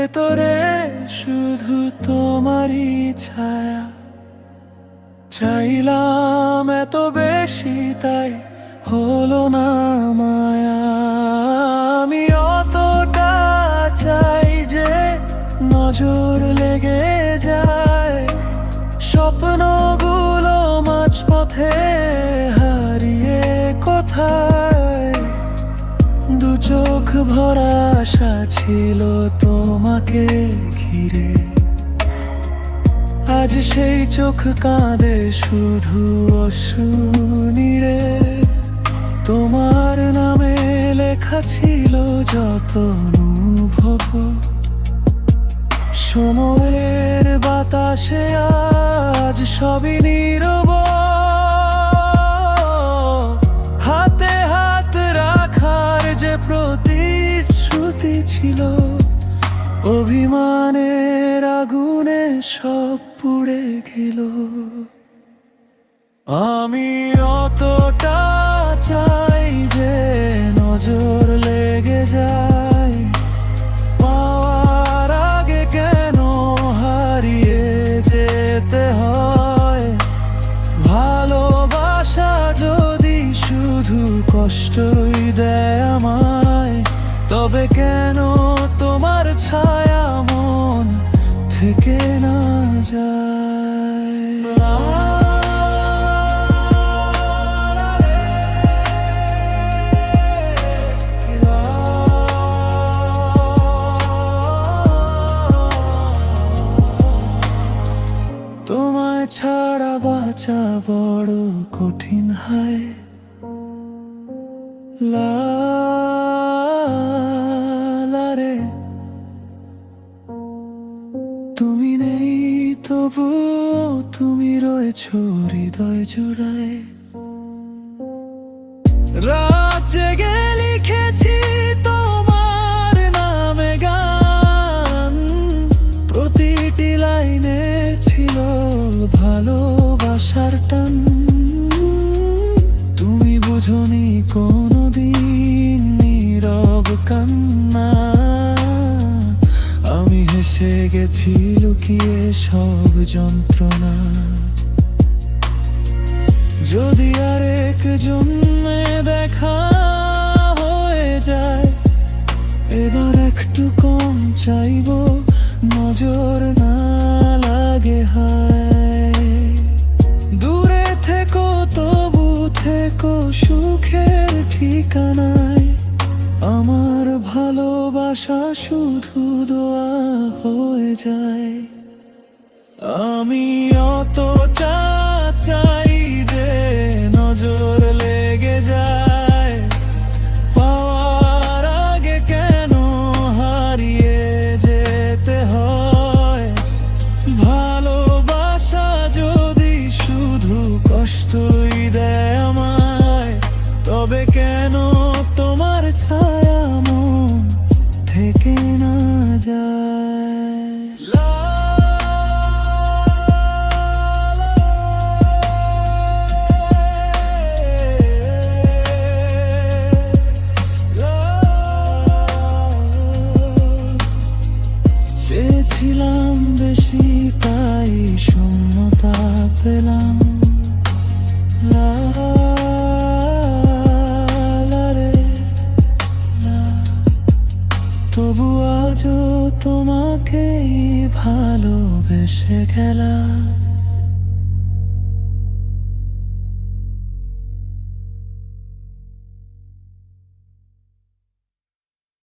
ভেতরে শুধু তোমারই ছায়া। চাইলাম এত বেশি, তাই হলো না মায়া। আমি অতটা চাই যে নজর লেগে যায়, স্বপ্নগুলো মাঝপথে হারিয়ে কোথায়। দু চোখ ভরা আশা ছিল তোমাকে ঘিরে, আজ সেই চোখ কাঁদে শুধু অশ্রু নীড়ে। তোমার নামে লেখা ছিল যত অনুভব, সময়ের বাতাসে আজ সবই নীরব। হাতে হাত রাখার যে প্রতিশ্রুতি ছিল, অভিমানের আগুনে সব পুড়ে গেল। আমি অতটা চাই যে নজর লেগে যায়, পাওয়ার আগে কেন হারিয়ে যেতে হয়। ভালোবাসা যদি শুধু কষ্টই দেয় আমায়, তবে কেন তোমার ছায়া মন থেকে না যায়। তোমায় ছাড়া বাঁচা বড় কঠিন হয়। লা লা রে, তুমি নেই তবু তুমি রয়েছো হৃদয় জুড়ায়। রাত জেগে লিখেছি তোমার নামে গান, প্রতিটি লাইনে ছিল ভালোবাসার টান। তুমি বুঝোনি কোনোদিন নীরব কান্না, আমি হেসে গেছি লুকিয়ে সব যন্ত্রণা। যদি আরেক জন্মে দেখা হয়ে যায়, এবার একটু কম চাইবো, নজর না লাগে হায়। দূরে থেকো তবু থেকো সুখের ঠিকানায়, আমার ভালোবাসা শুধু দোয়া হয়ে যায়। আমি অতটা চাই যে নজর লেগে যায়, পাওয়ার আগে কেন হারিয়ে যেতে হয়। ভালোবাসা যদি শুধু কষ্টই দেয় আমায়, তবে কেন তোমার ছায়া মন থেকে না যায়। চেয়েছিলাম বেশি তাই শূন্যতা পেলাম। লা লা রে লা, তবু আজও তোমাকেই ভালোবেসে গেলাম।